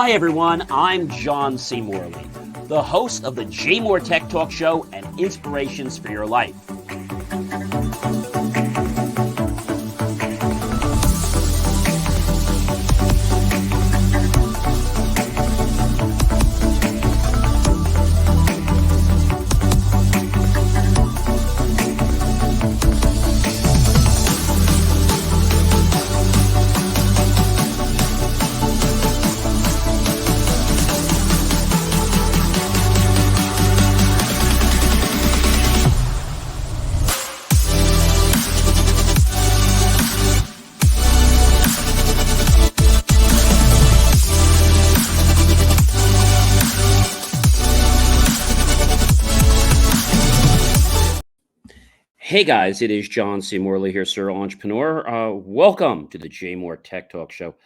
Hi everyone, I'm John C. Morley, the host of the JMOR Tech Talk Show and Inspirations for Your Life. Hey guys, it is John C. Morley here, Sir Entrepreneur. Welcome to the JMOR Tech Talk Show.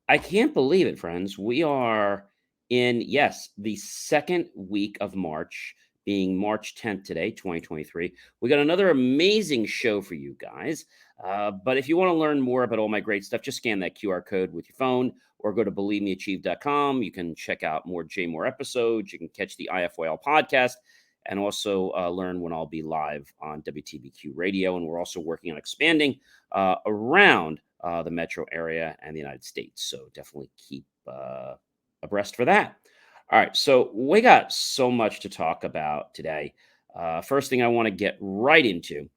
I can't believe it, friends. We are in, yes, the second week of March, being March 10th today, 2023. We got another amazing show for you guys. But if you want to learn more about all my great stuff, just scan that QR code with your phone or go to believemeachieve.com. You can check out more JMOR episodes. You can catch the IFYL podcast and also learn when I'll be live on WTBQ radio. And we're also working on expanding around the metro area and the United States. So definitely keep abreast for that. All right. So we got so much to talk about today. First thing I want to get right into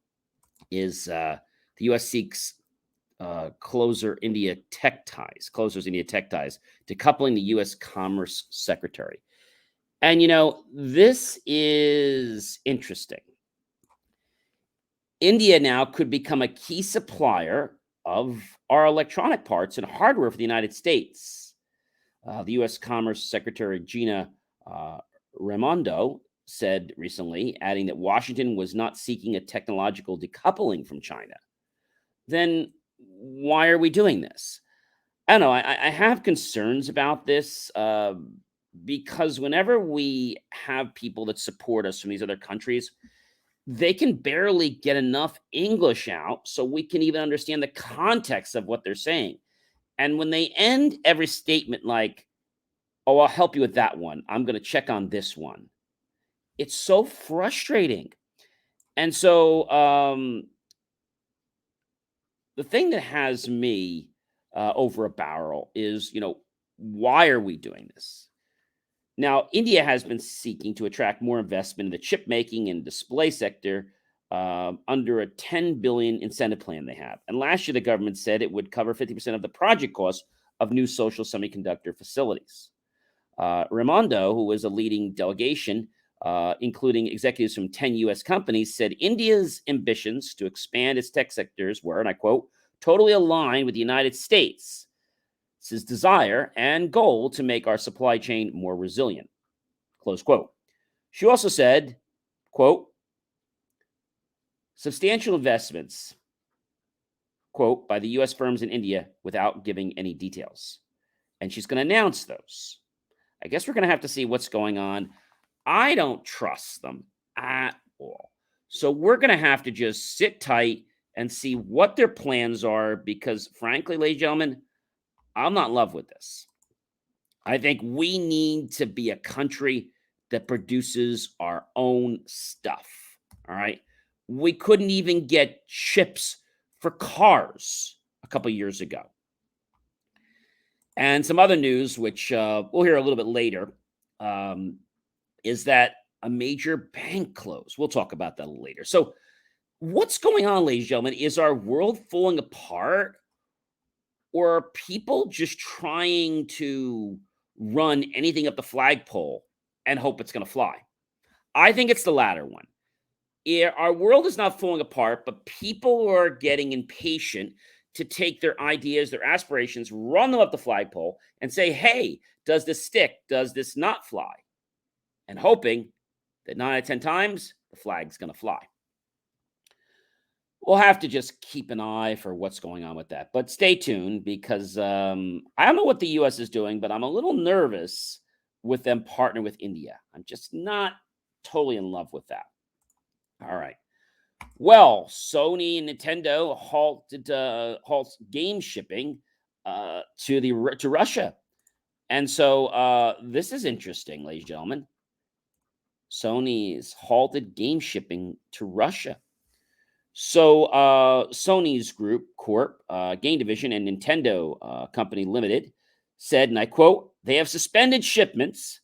is the U.S. seeks closers India tech ties, decoupling the U.S. Commerce Secretary. And, this is interesting. India now could become a key supplier of our electronic parts and hardware for the United States. The U.S. Commerce Secretary Gina Raimondo said recently, adding that Washington was not seeking a technological decoupling from China. Then why are we doing this? I don't know. I have concerns about this. Because whenever we have people that support us from these other countries, they can barely get enough English out so we can even understand the context of what they're saying. And when they end every statement like, oh, I'll help you with that one, I'm going to check on this one, it's so frustrating. And so the thing that has me over a barrel is, why are we doing this? Now, India has been seeking to attract more investment in the chip making and display sector under a $10 billion incentive plan they have. And last year, the government said it would cover 50% of the project costs of new social semiconductor facilities. Raimondo, who was a leading delegation, including executives from 10 U.S. companies, said India's ambitions to expand its tech sectors were, and I quote, totally aligned with the United States. It's his desire and goal to make our supply chain more resilient, close quote. She also said, quote, substantial investments, quote, by the U.S. firms in India without giving any details. And she's going to announce those. I guess we're going to have to see what's going on. I don't trust them at all. So we're going to have to just sit tight and see what their plans are because, frankly, ladies and gentlemen, I'm not in love with this. I think we need to be a country that produces our own stuff. All right. We couldn't even get chips for cars a couple years ago. And some other news, which we'll hear a little bit later, is that a major bank closed. We'll talk about that a little later. So what's going on, ladies and gentlemen? Is our world falling apart? Or are people just trying to run anything up the flagpole and hope it's going to fly? I think it's the latter one. Our world is not falling apart, but people are getting impatient to take their ideas, their aspirations, run them up the flagpole and say, hey, does this stick? Does this not fly? And hoping that 9 out of 10 times, the flag's going to fly. We'll have to just keep an eye for what's going on with that. But stay tuned because I don't know what the U.S. is doing, but I'm a little nervous with them partnering with India. I'm just not totally in love with that. All right. Well, Sony and Nintendo halts game shipping to Russia. And so this is interesting, ladies and gentlemen. Sony's halted game shipping to Russia. So Sony's Group Corp, Game Division, and Nintendo Company Limited said, and I quote, they have suspended shipments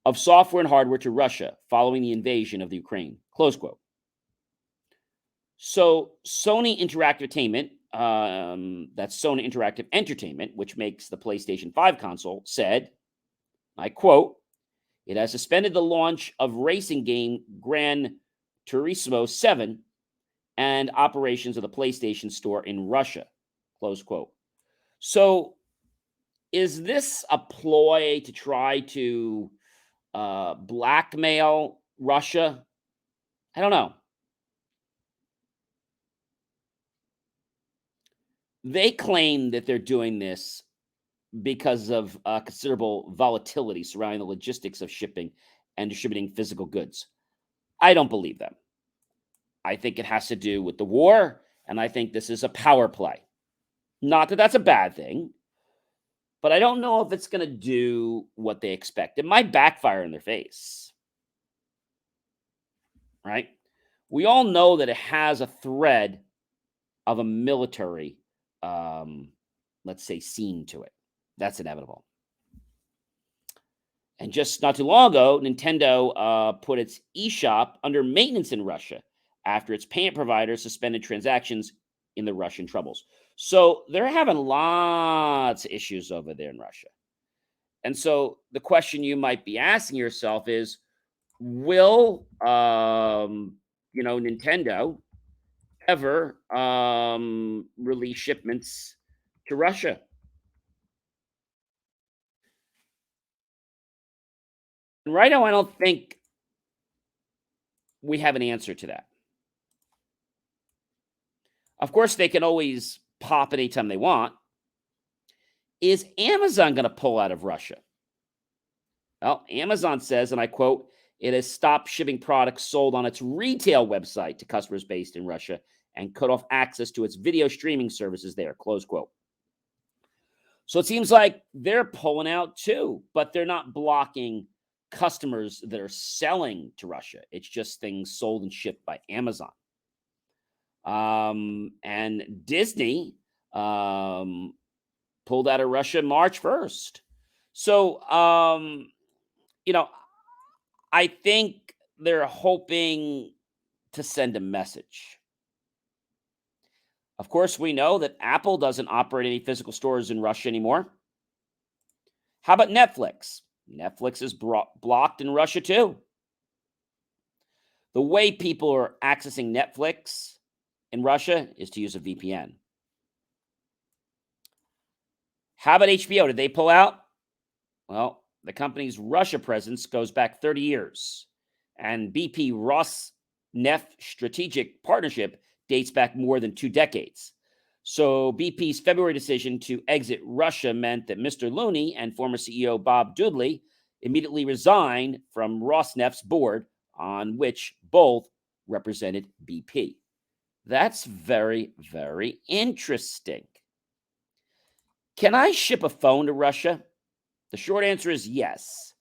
of software and hardware to Russia following the invasion of the Ukraine. Close quote. So Sony Interactive Entertainment, that's Sony Interactive Entertainment, which makes the PlayStation 5 console, said, I quote, it has suspended the launch of racing game Gran Turismo 7 and operations of the PlayStation Store in Russia. Close quote. So is this a ploy to try to blackmail Russia? I don't know. They claim that they're doing this because of considerable volatility surrounding the logistics of shipping and distributing physical goods. I don't believe them. I think it has to do with the war, and I think this is a power play. Not that that's a bad thing, but I don't know if it's going to do what they expect. It might backfire in their face, right? We all know that it has a thread of a military, let's say, scene to it. That's inevitable. And just not too long ago, Nintendo put its eShop under maintenance in Russia after its payment provider suspended transactions in the Russian troubles. So they're having lots of issues over there in Russia. And so the question you might be asking yourself is, will Nintendo ever release shipments to Russia? And right now, I don't think we have an answer to that. Of course, they can always pop anytime they want. Is Amazon going to pull out of Russia? Well, Amazon says, and I quote, it has stopped shipping products sold on its retail website to customers based in Russia and cut off access to its video streaming services there, close quote. So it seems like they're pulling out too, but they're not blocking customers that are selling to Russia. It's just things sold and shipped by Amazon. And Disney pulled out of Russia March 1st. So, I think they're hoping to send a message. Of course, we know that Apple doesn't operate any physical stores in Russia anymore. How about Netflix? Netflix is blocked in Russia too. The way people are accessing Netflix in Russia is to use a VPN. How about HBO? Did they pull out? Well, the company's Russia presence goes back 30 years, and BP Rosneft strategic partnership dates back more than 2 decades. So BP's February decision to exit Russia meant that Mr. Looney and former CEO Bob Dudley immediately resigned from Rosneft's board, on which both represented BP. That's very, very interesting. Can I ship a phone to Russia? The short answer is yes.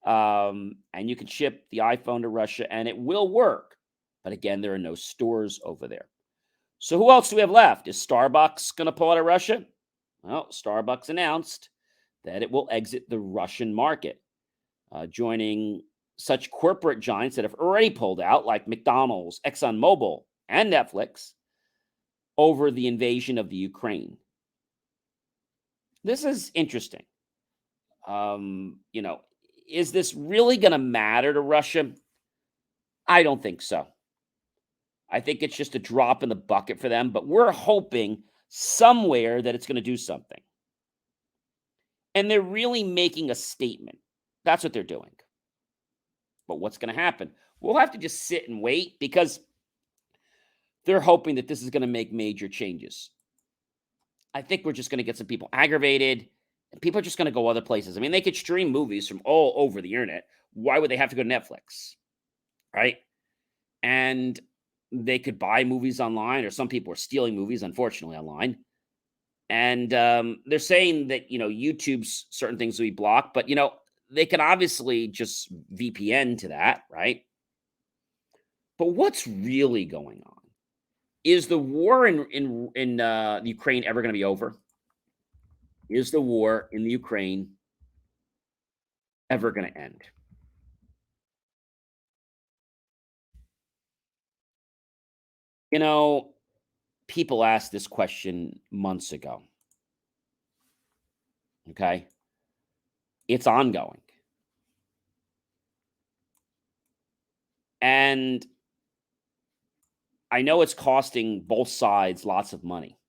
And you can ship the iPhone to Russia and it will work. But again, there are no stores over there. So who else do we have left? Is Starbucks going to pull out of Russia? Well, Starbucks announced that it will exit the Russian market, joining such corporate giants that have already pulled out, like McDonald's, ExxonMobil, and Netflix, over the invasion of the Ukraine. This is interesting. Is this really going to matter to Russia? I don't think so. I think it's just a drop in the bucket for them, but we're hoping somewhere that it's going to do something. And they're really making a statement. That's what they're doing. But what's going to happen? We'll have to just sit and wait because they're hoping that this is going to make major changes. I think we're just going to get some people aggravated, and people are just going to go other places. I mean, they could stream movies from all over the internet. Why would they have to go to Netflix? Right? And they could buy movies online, or some people are stealing movies, unfortunately, online. And they're saying that YouTube's certain things will be blocked, but they can obviously just VPN to that, right? But what's really going on? Is the war in Ukraine ever going to be over? Is the war in the Ukraine ever going to end? You know, People asked this question months ago. Okay, it's ongoing, and I know it's costing both sides lots of money.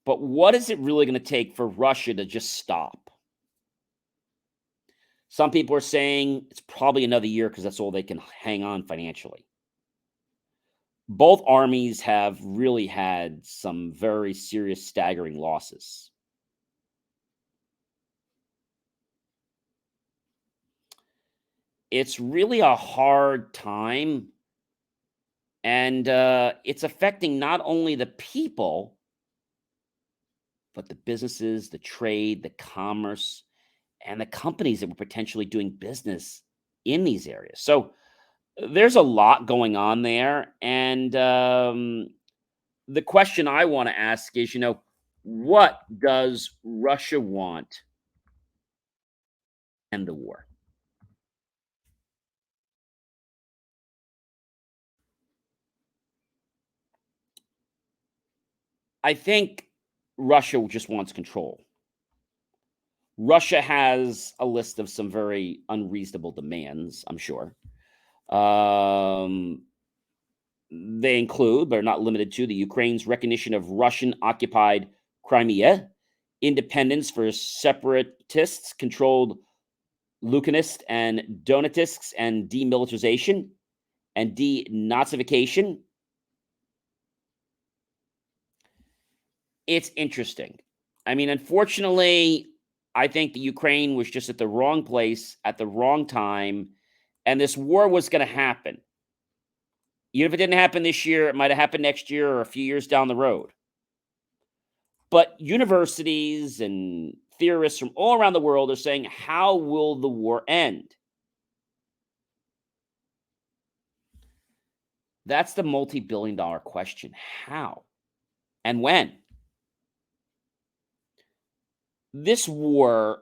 But what is it really going to take for Russia to just stop? Some people are saying it's probably another year because that's all they can hang on financially. Both armies have really had some very serious, staggering losses. It's really a hard time, and it's affecting not only the people, but the businesses, the trade, the commerce, and the companies that were potentially doing business in these areas. So there's a lot going on there. And the question I want to ask is, what does Russia want to end the war? I think Russia just wants control. Russia has a list of some very unreasonable demands, I'm sure. Um, they include, but are not limited to, the Ukraine's recognition of Russian occupied Crimea, independence for separatists controlled Lucanist and Donatists, and demilitarization and denazification. It's interesting. I mean, unfortunately, I think the Ukraine was just at the wrong place at the wrong time, and this war was going to happen. Even if it didn't happen this year, it might have happened next year or a few years down the road. But universities and theorists from all around the world are saying, how will the war end? That's the multi-billion dollar question. How and when? This war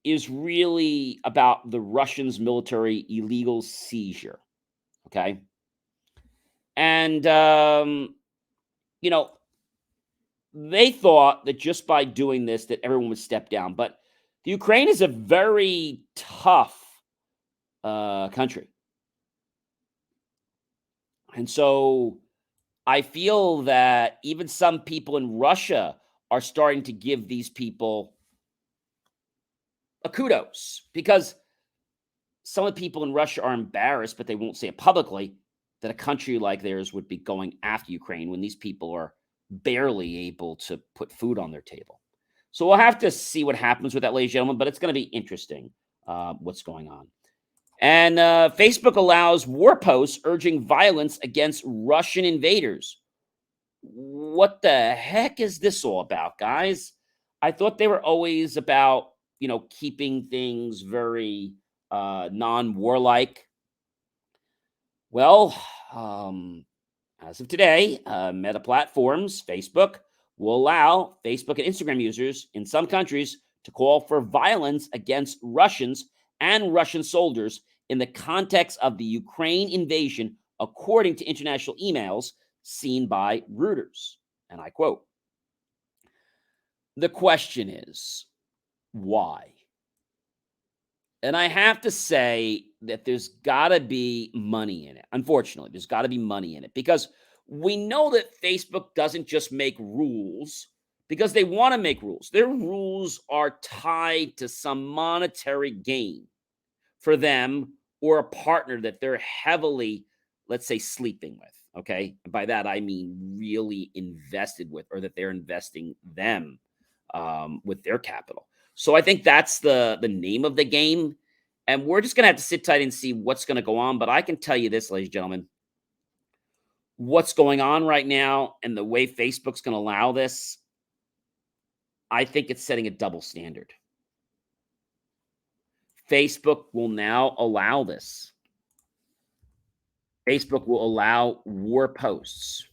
is really about the Russians' military illegal seizure. Okay. And, you know, they thought that just by doing this, that everyone would step down. But the Ukraine is a very tough country. And so I feel that even some people in Russia are starting to give these people a kudos because some of the people in Russia are embarrassed, but they won't say it publicly, that a country like theirs would be going after Ukraine when these people are barely able to put food on their table. So we'll have to see what happens with that, ladies and gentlemen, but it's going to be interesting what's going on. And Facebook allows war posts urging violence against Russian invaders. What the heck is this all about, guys? I thought they were always about, keeping things very non-warlike. Well, as of today, Meta Platforms, Facebook, will allow Facebook and Instagram users in some countries to call for violence against Russians and Russian soldiers in the context of the Ukraine invasion, according to international emails seen by Reuters. And I quote, the question is, why? And I have to say that there's got to be money in it. Unfortunately, there's got to be money in it because we know that Facebook doesn't just make rules because they want to make rules. Their rules are tied to some monetary gain for them or a partner that they're heavily, let's say, sleeping with. Okay. By that, I mean really invested with, or that they're investing them with their capital. So I think that's the name of the game. And we're just going to have to sit tight and see what's going to go on. But I can tell you this, ladies and gentlemen, what's going on right now and the way Facebook's going to allow this, I think it's setting a double standard. Facebook will now allow this. Facebook will allow war posts.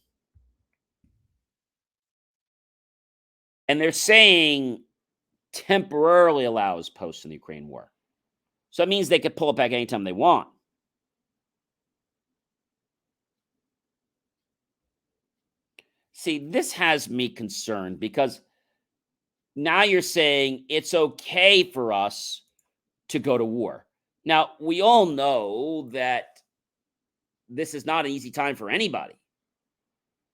And they're saying temporarily allows posts in the Ukraine war. So that means they could pull it back anytime they want. See, this has me concerned because now you're saying it's okay for us to go to war. Now, we all know that this is not an easy time for anybody.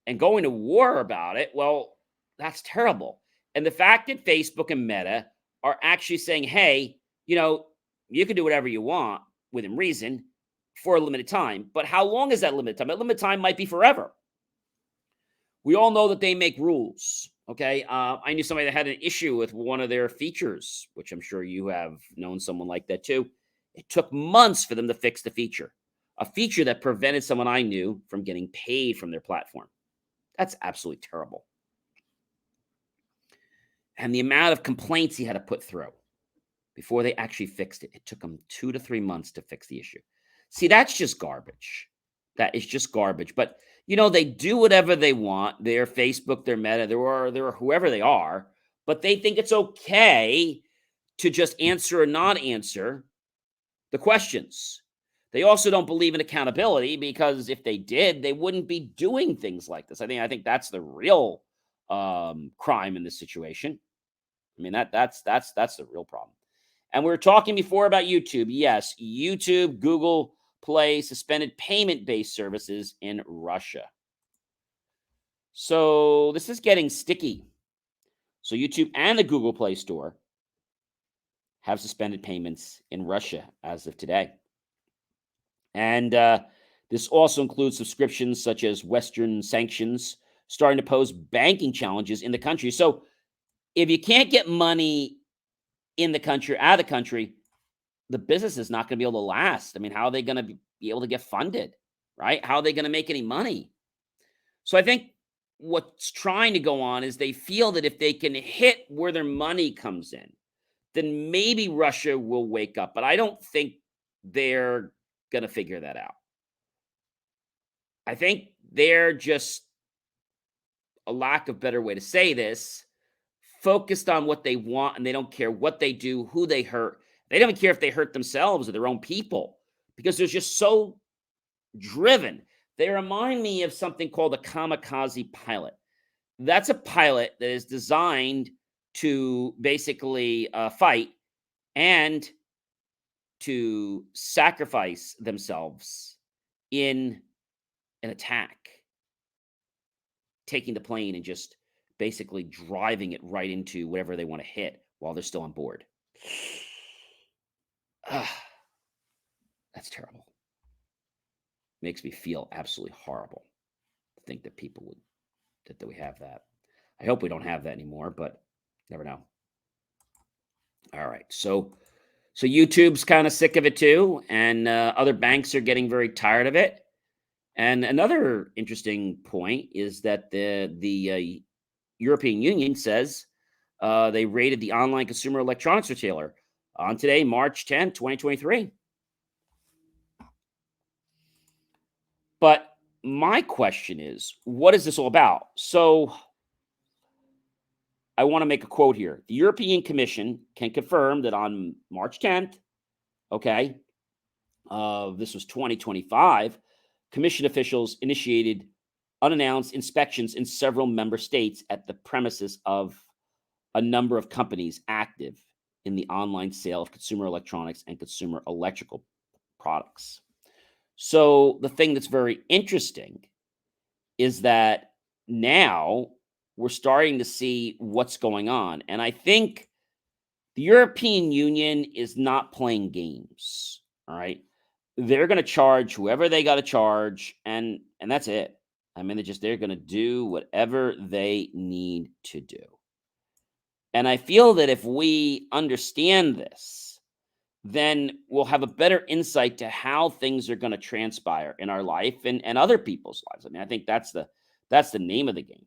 And going to war about it, well, that's terrible. And the fact that Facebook and Meta are actually saying, hey, you can do whatever you want within reason for a limited time. But how long is that limited time? That limited time might be forever. We all know that they make rules. Okay. I knew somebody that had an issue with one of their features, which I'm sure you have known someone like that too. It took months for them to fix the feature, a feature that prevented someone I knew from getting paid from their platform. That's absolutely terrible. And the amount of complaints he had to put through before they actually fixed it, it took them 2 to 3 months to fix the issue. See, that's just garbage. That is just garbage. But, they do whatever they want. They're Facebook, they're Meta, they're whoever they are. But they think it's okay to just answer or not answer the questions. They also don't believe in accountability because if they did, they wouldn't be doing things like this. I think that's the real crime in this situation. I mean, that's the real problem. And we were talking before about YouTube. Yes, YouTube, Google Play suspended payment-based services in Russia. So this is getting sticky. So YouTube and the Google Play Store have suspended payments in Russia as of today. And this also includes subscriptions such as Western sanctions starting to pose banking challenges in the country. So if you can't get money in the country, out of the country, the business is not going to be able to last. I mean, how are they going to be able to get funded, right? How are they going to make any money? So I think what's trying to go on is they feel that if they can hit where their money comes in, then maybe Russia will wake up. But I don't think they're going to figure that out. I think they're just, a lack of better way to say this, focused on what they want, and they don't care what they do, who they hurt. They don't even care if they hurt themselves or their own people because they're just so driven. They remind me of something called a kamikaze pilot. That's a pilot that is designed to basically fight and to sacrifice themselves in an attack, taking the plane and just basically driving it right into whatever they want to hit while they're still on board. That's terrible. Makes me feel absolutely horrible to think that people would, that we have that. I hope we don't have that anymore, but never know. All right. So YouTube's kind of sick of it too. And other banks are getting very tired of it. And another interesting point is that the European Union says they rated the online consumer electronics retailer on today, March 10th, 2023. But my question is, what is this all about? So I want to make a quote here. The European Commission can confirm that on March 10th, okay, this was 2025, Commission officials initiated unannounced inspections in several member states at the premises of a number of companies active in the online sale of consumer electronics and consumer electrical products. So the thing that's very interesting is that now we're starting to see what's going on. And I think the European Union is not playing games. All right. They're going to charge whoever they got to charge, and that's it. I mean, they're going to do whatever they need to do. And I feel that if we understand this, then we'll have a better insight to how things are going to transpire in our life and other people's lives. I mean, I think that's the name of the game.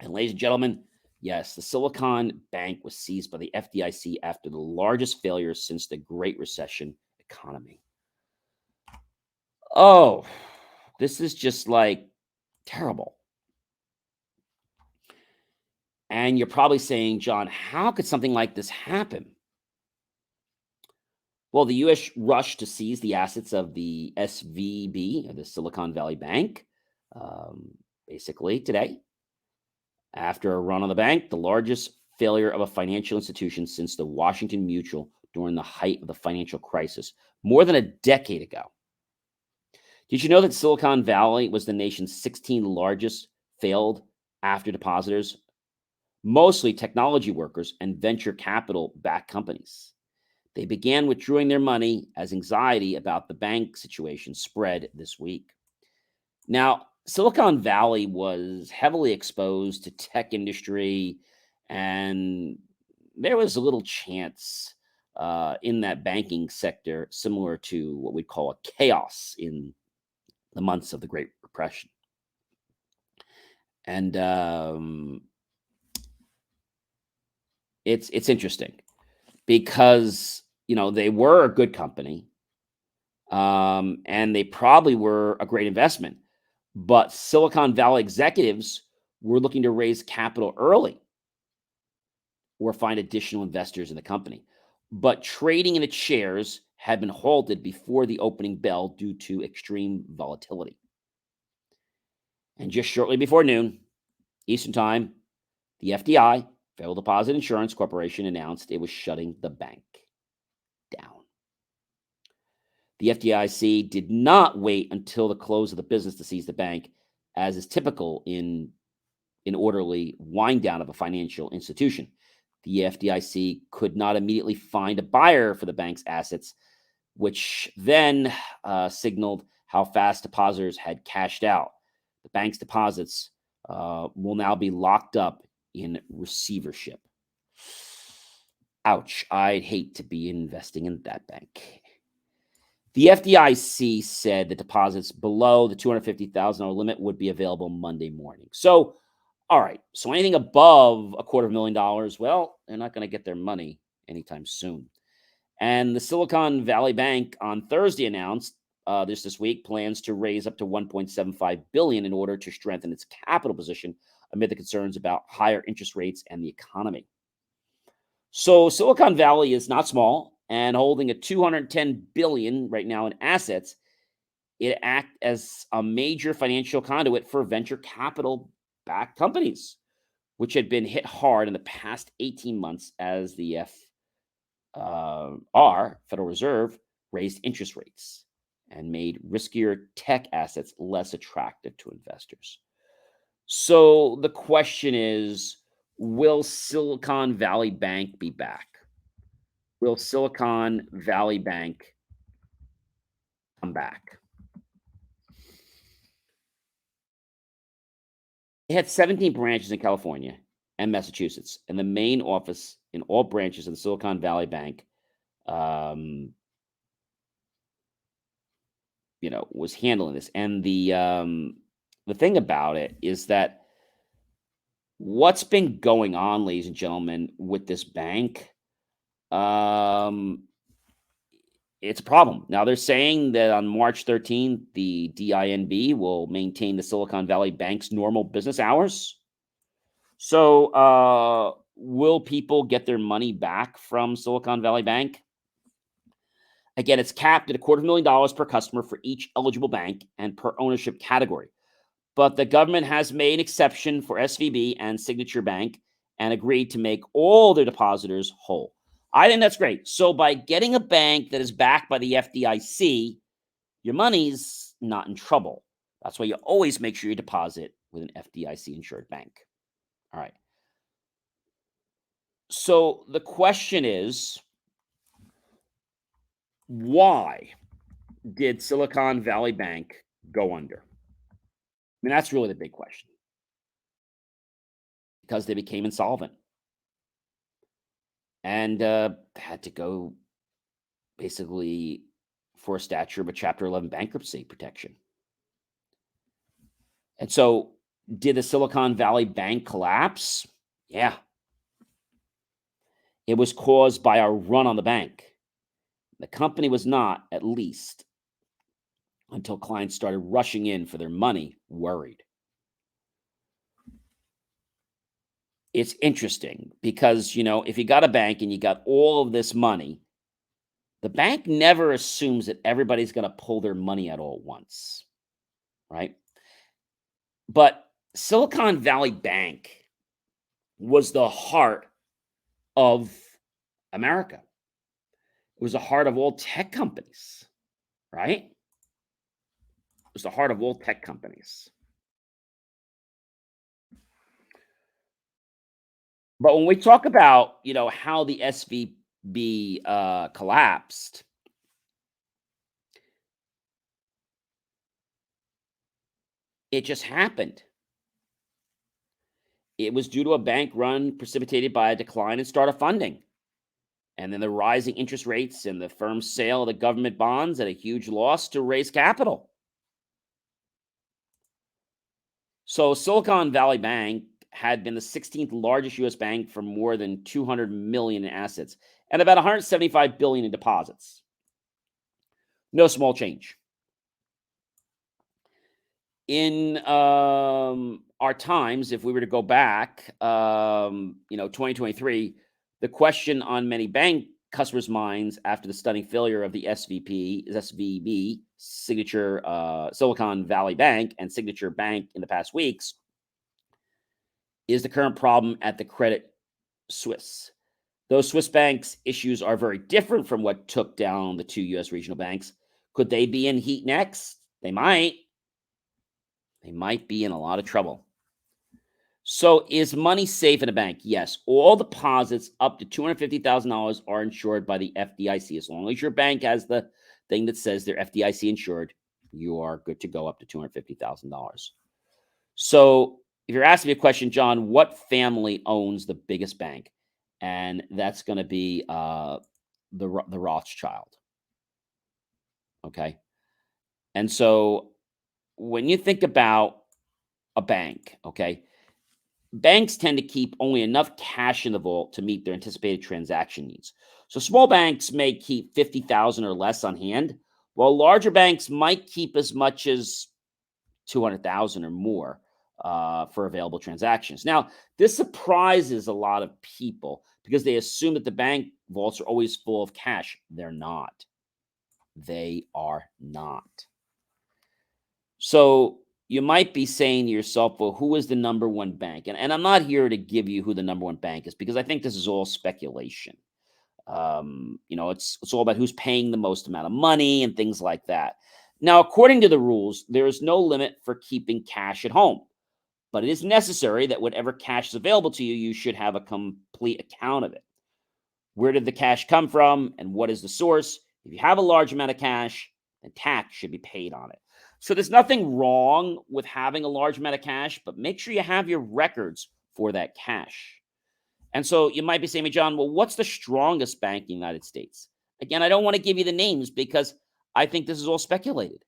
And ladies and gentlemen, yes, the Silicon Bank was seized by the FDIC after the largest failure since the Great Recession economy. Oh, this is just like terrible. And you're probably saying, John, how could something like this happen? Well, the US rushed to seize the assets of the SVB, the Silicon Valley Bank, um, basically today, after a run on the bank, the largest failure of a financial institution since the Washington Mutual during the height of the financial crisis, more than a decade ago. Did you know that Silicon Valley was the nation's 16th largest failed after depositors, mostly technology workers and venture capital backed companies? They began withdrawing their money as anxiety about the bank situation spread this week. Now, Silicon Valley was heavily exposed to tech industry, and there was a little chance in that banking sector, similar to what we'd call a chaos in the months of the Great Depression. And it's interesting because they were a good company, and they probably were a great investment. But Silicon Valley executives were looking to raise capital early or find additional investors in the company. But trading in its shares had been halted before the opening bell due to extreme volatility. And just shortly before noon, Eastern Time, the FDI, Federal Deposit Insurance Corporation, announced it was shutting the bank down. The FDIC did not wait until the close of the business to seize the bank, as is typical in an orderly wind down of a financial institution. The FDIC could not immediately find a buyer for the bank's assets, which then signaled how fast depositors had cashed out. The bank's deposits will now be locked up in receivership. Ouch, I'd hate to be investing in that bank. The FDIC said that deposits below the $250,000 limit would be available Monday morning. So, all right. So anything above $250,000, well, they're not going to get their money anytime soon. And the Silicon Valley Bank on Thursday announced this week plans to raise up to $1.75 billion in order to strengthen its capital position amid the concerns about higher interest rates and the economy. So Silicon Valley is not small and holding a $210 billion right now in assets. It acts as a major financial conduit for venture capital backed companies, which had been hit hard in the past 18 months as the Federal Reserve, raised interest rates and made riskier tech assets less attractive to investors. So the question is, will Silicon Valley Bank be back? Will Silicon Valley Bank come back? It had 17 branches in California and Massachusetts, and the main office in all branches of the Silicon Valley Bank, um, was handling this. And the thing about it is that what's been going on, ladies and gentlemen, with this bank, um, it's a problem. Now they're saying that on March 13th, the DINB will maintain the Silicon Valley Bank's normal business hours. So, will people get their money back from Silicon Valley Bank? Again, it's capped at $250,000 per customer for each eligible bank and per ownership category. But the government has made an exception for SVB and Signature Bank and agreed to make all their depositors whole. I think that's great. So by getting a bank that is backed by the FDIC, your money's not in trouble. That's why you always make sure you deposit with an FDIC insured bank. All right. So the question is, why did Silicon Valley Bank go under? I mean, that's really the big question. Because they became insolvent and had to go basically for a statute of a Chapter 11 bankruptcy protection. And so, did the Silicon Valley Bank collapse? Yeah, it was caused by a run on the bank. The company was not, at least until clients started rushing in for their money, worried. It's interesting because, if you got a bank and you got all of this money, the bank never assumes that everybody's going to pull their money out all at once, right? But Silicon Valley Bank was the heart of America. It was the heart of all tech companies, right? It was the heart of all tech companies. But when we talk about, how the SVB collapsed, it just happened. It was due to a bank run precipitated by a decline in startup funding. And then the rising interest rates and the firm's sale of the government bonds at a huge loss to raise capital. So Silicon Valley Bank had been the 16th largest US bank for more than 200 million in assets and about 175 billion in deposits. No small change. In our times, if we were to go back, 2023, the question on many bank customers' minds after the stunning failure of the SVB, Signature Silicon Valley Bank, and Signature Bank in the past weeks is the current problem at the Credit Suisse. Those Swiss banks' issues are very different from what took down the two U.S. regional banks. Could they be in heat next? They might. They might be in a lot of trouble. So, is money safe in a bank? Yes. All deposits up to $250,000 are insured by the FDIC. As long as your bank has the thing that says they're FDIC insured, you are good to go up to $250,000. So, if you're asking me a question, John, what family owns the biggest bank? And that's going to be the Rothschild. Okay. And so, when you think about a bank, okay, banks tend to keep only enough cash in the vault to meet their anticipated transaction needs. So small banks may keep 50,000 or less on hand, while larger banks might keep as much as 200,000 or more for available transactions. Now, this surprises a lot of people because they assume that the bank vaults are always full of cash. They're not. They are not. So you might be saying to yourself, well, who is the number one bank? And I'm not here to give you who the number one bank is because I think this is all speculation. It's all about who's paying the most amount of money and things like that. Now, according to the rules, there is no limit for keeping cash at home, but it is necessary that whatever cash is available to you, you should have a complete account of it. Where did the cash come from and what is the source? If you have a large amount of cash, then tax should be paid on it. So there's nothing wrong with having a large amount of cash, but make sure you have your records for that cash. And so you might be saying to me, John, well, what's the strongest bank in the United States? Again, I don't want to give you the names because I think this is all speculated.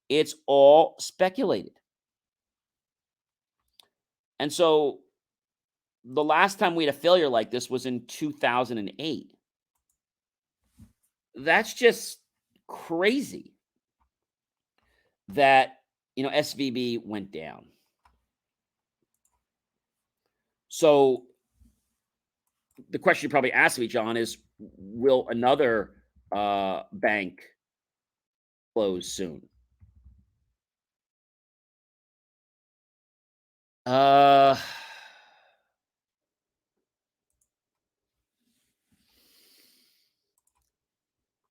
It's all speculated. And so the last time we had a failure like this was in 2008. That's just crazy that, SVB went down. So the question you probably asked me, John, is will another bank close soon? Uh,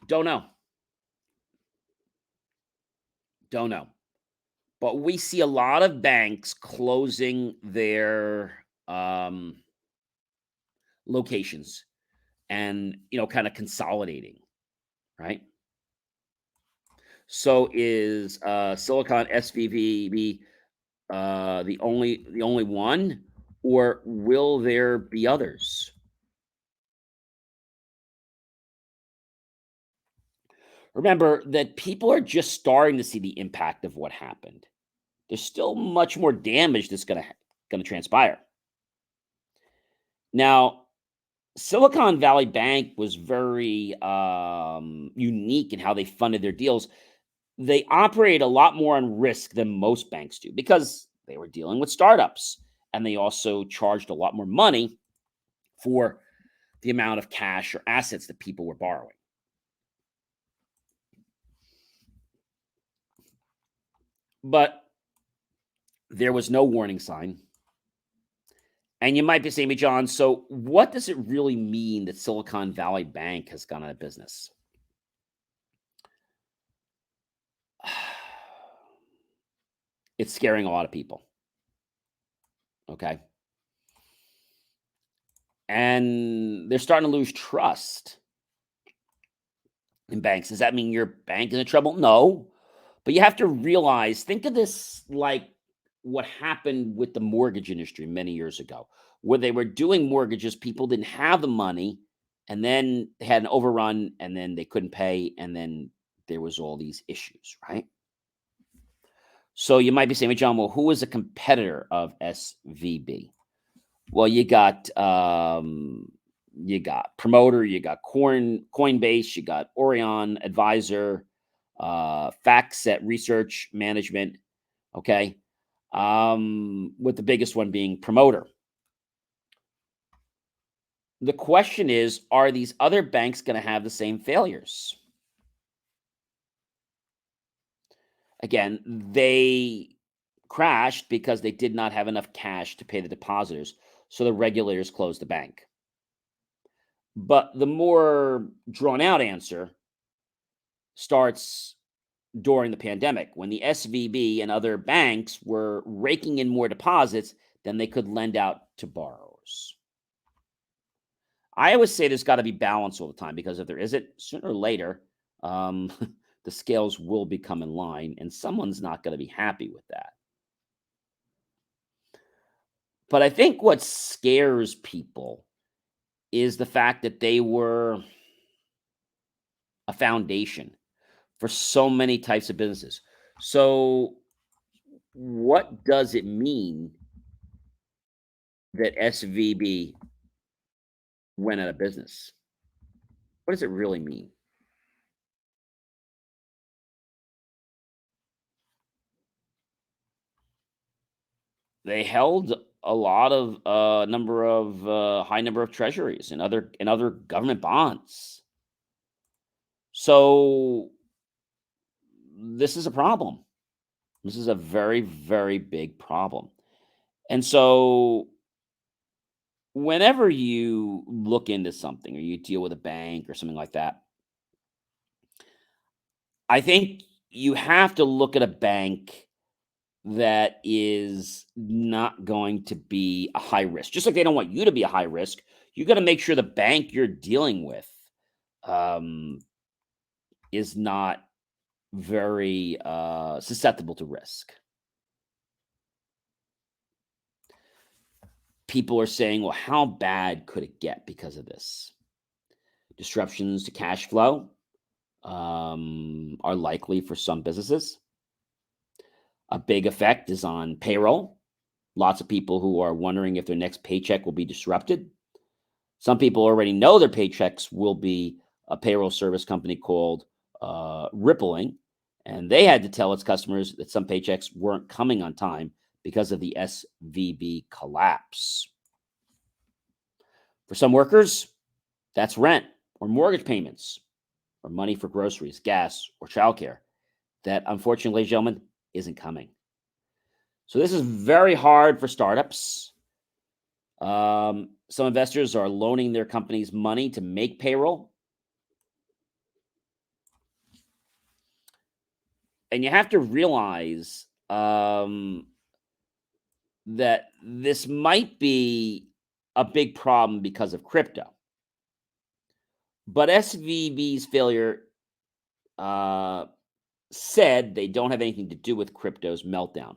don't know. Don't know. But we see a lot of banks closing their locations and, kind of consolidating, right? So is Silicon SVB the only one, or will there be others? Remember that people are just starting to see the impact of what happened. There's still much more damage that's going to transpire. Now, Silicon Valley Bank was very unique in how they funded their deals. They operate a lot more on risk than most banks do because they were dealing with startups, and they also charged a lot more money for the amount of cash or assets that people were borrowing. But there was no warning sign. And you might be saying to me, John, so what does it really mean that Silicon Valley Bank has gone out of business? It's scaring a lot of people. Okay. And they're starting to lose trust in banks. Does that mean your bank is in trouble? No. But you have to realize, think of this like what happened with the mortgage industry many years ago, where they were doing mortgages, people didn't have the money, and then they had an overrun, and then they couldn't pay, and then there was all these issues, right? So you might be saying, "Hey, John, well, who is a competitor of SVB?" Well, you got Promoter, you got Coinbase, you got Orion Advisor, FactSet Research Management. Okay, with the biggest one being Promoter. The question is, are these other banks going to have the same failures? Again, they crashed because they did not have enough cash to pay the depositors, so the regulators closed the bank. But the more drawn out answer starts during the pandemic when the SVB and other banks were raking in more deposits than they could lend out to borrowers. I always say there's got to be balance all the time because if there isn't, sooner or later, um, the scales will become in line and someone's not going to be happy with that. But I think what scares people is the fact that they were a foundation for so many types of businesses. So, what does it mean that SVB went out of business? What does it really mean? They held a lot of high number of treasuries and other government bonds. So this is a problem. This is a very, very big problem. And so whenever you look into something or you deal with a bank or something like that, I think you have to look at a bank that is not going to be a high risk. Just like they don't want you to be a high risk, you got to make sure the bank you're dealing with um, is not very susceptible to risk. People are saying, well, how bad could it get because of this? Disruptions to cash flow are likely for some businesses. A big effect is on payroll. Lots of people who are wondering if their next paycheck will be disrupted. Some people already know their paychecks will be a payroll service company called Rippling, and they had to tell its customers that some paychecks weren't coming on time because of the SVB collapse. For some workers, that's rent or mortgage payments or money for groceries, gas, or childcare that unfortunately, ladies and gentlemen, isn't coming. So this is very hard for startups. Some investors are loaning their companies money to make payroll. And you have to realize that this might be a big problem because of crypto. But SVB's failure uh, said they don't have anything to do with crypto's meltdown.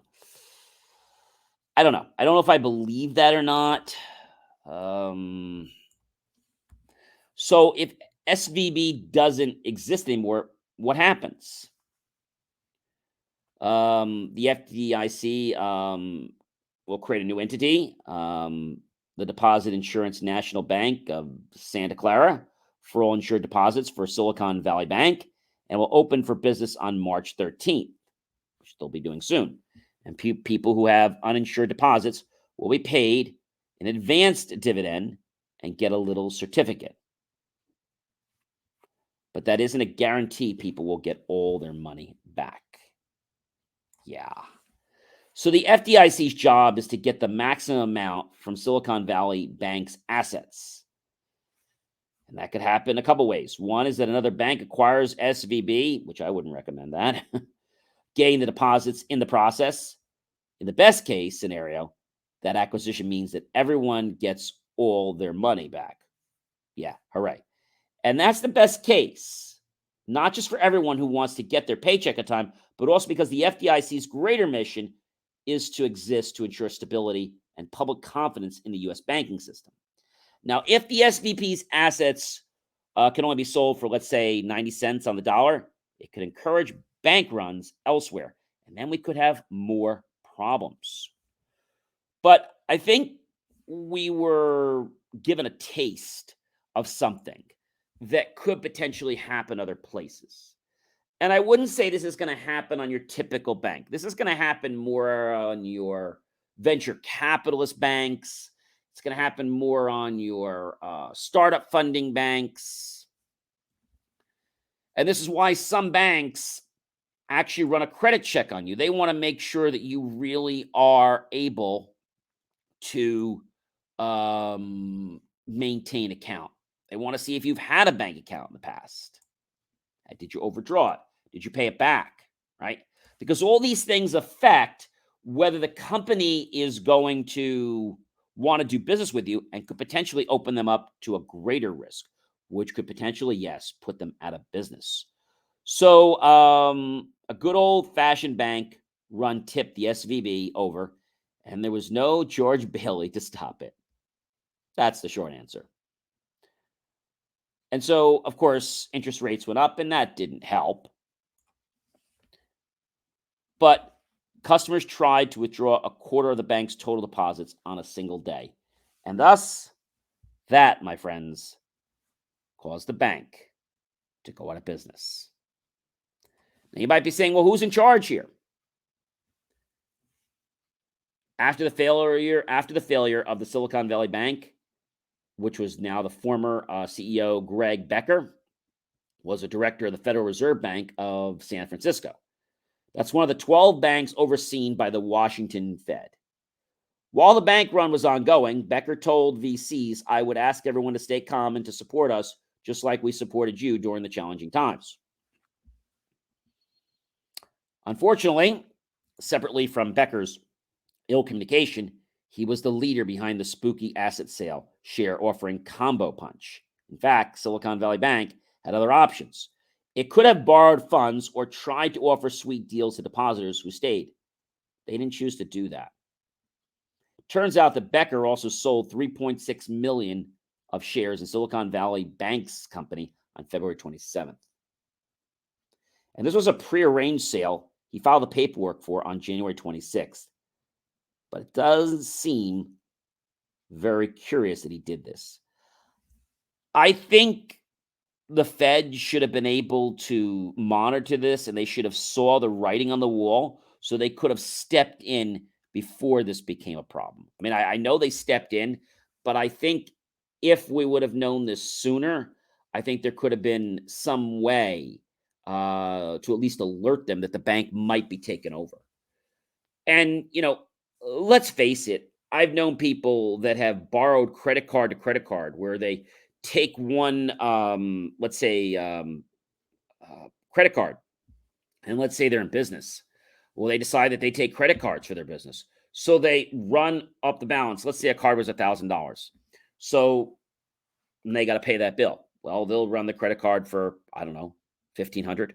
I don't know. I don't know if I believe that or not. So if SVB doesn't exist anymore, what happens? The FDIC will create a new entity, the Deposit Insurance National Bank of Santa Clara, for all insured deposits for Silicon Valley Bank, and will open for business on March 13th, which they'll be doing soon. And people who have uninsured deposits will be paid an advanced dividend and get a little certificate. But that isn't a guarantee people will get all their money back. Yeah. So the FDIC's job is to get the maximum amount from Silicon Valley Bank's assets. And that could happen a couple ways. One is that another bank acquires SVB, which I wouldn't recommend that, gain the deposits in the process. In the best case scenario, that acquisition means that everyone gets all their money back. Yeah, hooray. And that's the best case, not just for everyone who wants to get their paycheck on time, but also because the FDIC's greater mission is to exist to ensure stability and public confidence in the U.S. banking system. Now, if the SVP's assets can only be sold for, let's say, 90 cents on the dollar, it could encourage bank runs elsewhere, and then we could have more problems. But I think we were given a taste of something that could potentially happen other places. And I wouldn't say this is going to happen on your typical bank. This is going to happen more on your venture capitalist banks. It's going to happen more on your startup funding banks. And this is why some banks actually run a credit check on you. They want to make sure that you really are able to maintain account. They want to see if you've had a bank account in the past. Did you overdraw it? Did you pay it back? Right? Because all these things affect whether the company is going to want to do business with you and could potentially open them up to a greater risk, which could potentially, yes, put them out of business. So a good old-fashioned bank run tipped the SVB over, and there was no George Bailey to stop it. That's the short answer. And so, of course, interest rates went up, and that didn't help. But customers tried to withdraw a quarter of the bank's total deposits on a single day. And thus, that, my friends, caused the bank to go out of business. Now, you might be saying, well, who's in charge here? After the failure of the Silicon Valley Bank, which was now the former CEO Greg Becker, was a director of the Federal Reserve Bank of San Francisco. That's one of the 12 banks overseen by the Washington Fed. While the bank run was ongoing, Becker told VCs, I would ask everyone to stay calm and to support us, just like we supported you during the challenging times. Unfortunately, separately from Becker's ill communication, he was the leader behind the spooky asset sale share offering Combo Punch. In fact, Silicon Valley Bank had other options. It could have borrowed funds or tried to offer sweet deals to depositors who stayed. They didn't choose to do that. Turns out that Becker also sold 3.6 million of shares in Silicon Valley Bank's company on February 27th. And this was a prearranged sale he filed the paperwork for on January 26th. But it doesn't seem very curious that he did this. I think the Fed should have been able to monitor this, and they should have saw the writing on the wall, so they could have stepped in before this became a problem. I mean, I know they stepped in, but I think if we would have known this sooner, I think there could have been some way to at least alert them that the bank might be taken over. And, let's face it, I've known people that have borrowed credit card to credit card where they take one, credit card, and let's say they're in business. Well, they decide that they take credit cards for their business. So they run up the balance. Let's say a card was $1,000. So they got to pay that bill. Well, they'll run the credit card for, I don't know, $1,500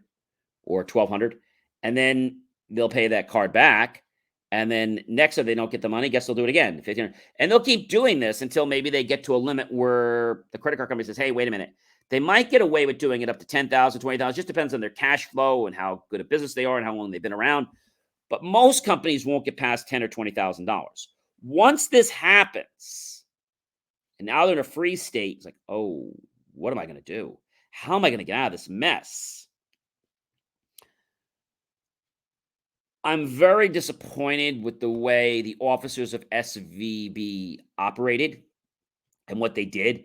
or $1,200. And then they'll pay that card back. And then next, if they don't get the money, guess they'll do it again. $1,500. And they'll keep doing this until maybe they get to a limit where the credit card company says, hey, wait a minute. They might get away with doing it up to 10,000, 20,000. Just depends on their cash flow and how good a business they are and how long they've been around. But most companies won't get past $10,000 or $20,000. Once this happens, and now they're in a freeze state, it's like, oh, what am I going to do? How am I going to get out of this mess? I'm very disappointed with the way the officers of SVB operated and what they did.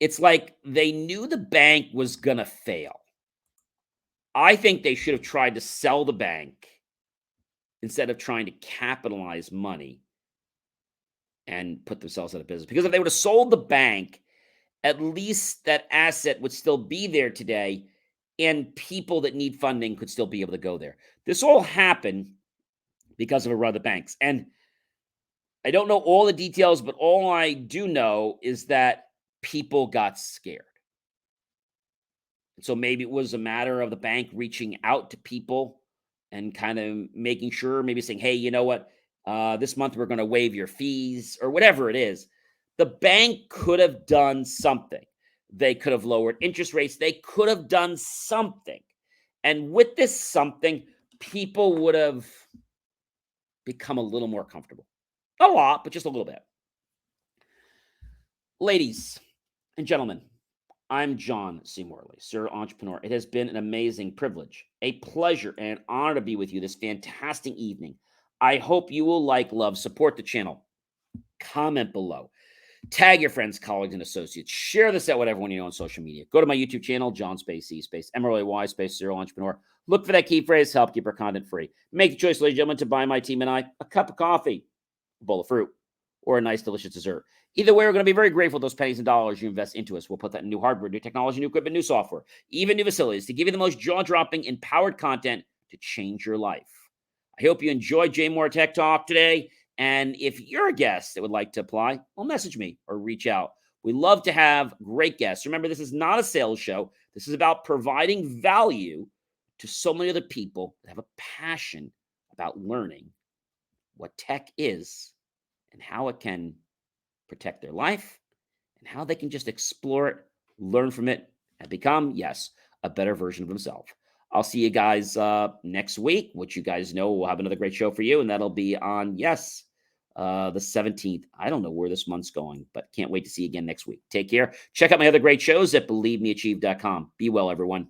It's like they knew the bank was going to fail. I think they should have tried to sell the bank instead of trying to capitalize money and put themselves out of business. Because if they would have sold the bank, at least that asset would still be there today, and people that need funding could still be able to go there. This all happened because of a run of the banks. And I don't know all the details, but all I do know is that people got scared. And so maybe it was a matter of the bank reaching out to people and kind of making sure, maybe saying, hey, you know what? This month we're going to waive your fees or whatever it is. The bank could have done something. They could have lowered interest rates. They could have done something. And with this something, people would have become a little more comfortable. Not a lot, but just a little bit. Ladies and gentlemen, I'm John C. Morley, Sir Entrepreneur. It has been an amazing privilege, a pleasure, and an honor to be with you this fantastic evening. I hope you will like, love, support the channel, comment below, tag your friends, colleagues, and associates. Share this out with everyone you know on social media. Go to my YouTube channel, John Space C Space MRLY Space Serial Entrepreneur. Look for that key phrase, help keep our content free. Make the choice, ladies and gentlemen, to buy my team and I a cup of coffee, a bowl of fruit, or a nice, delicious dessert. Either way, we're going to be very grateful for those pennies and dollars you invest into us. We'll put that in new hardware, new technology, new equipment, new software, even new facilities to give you the most jaw-dropping, empowered content to change your life. I hope you enjoyed JMOR Tech Talk today. And if you're a guest that would like to apply, well, message me or reach out. We love to have great guests. Remember, this is not a sales show. This is about providing value to so many other people that have a passion about learning what tech is and how it can protect their life and how they can just explore it, learn from it, and become, yes, a better version of themselves. I'll see you guys next week, which you guys know we'll have another great show for you, and that'll be on, the 17th. I don't know where this month's going, but can't wait to see you again next week. Take care. Check out my other great shows at believemeachieve.com. Be well, everyone.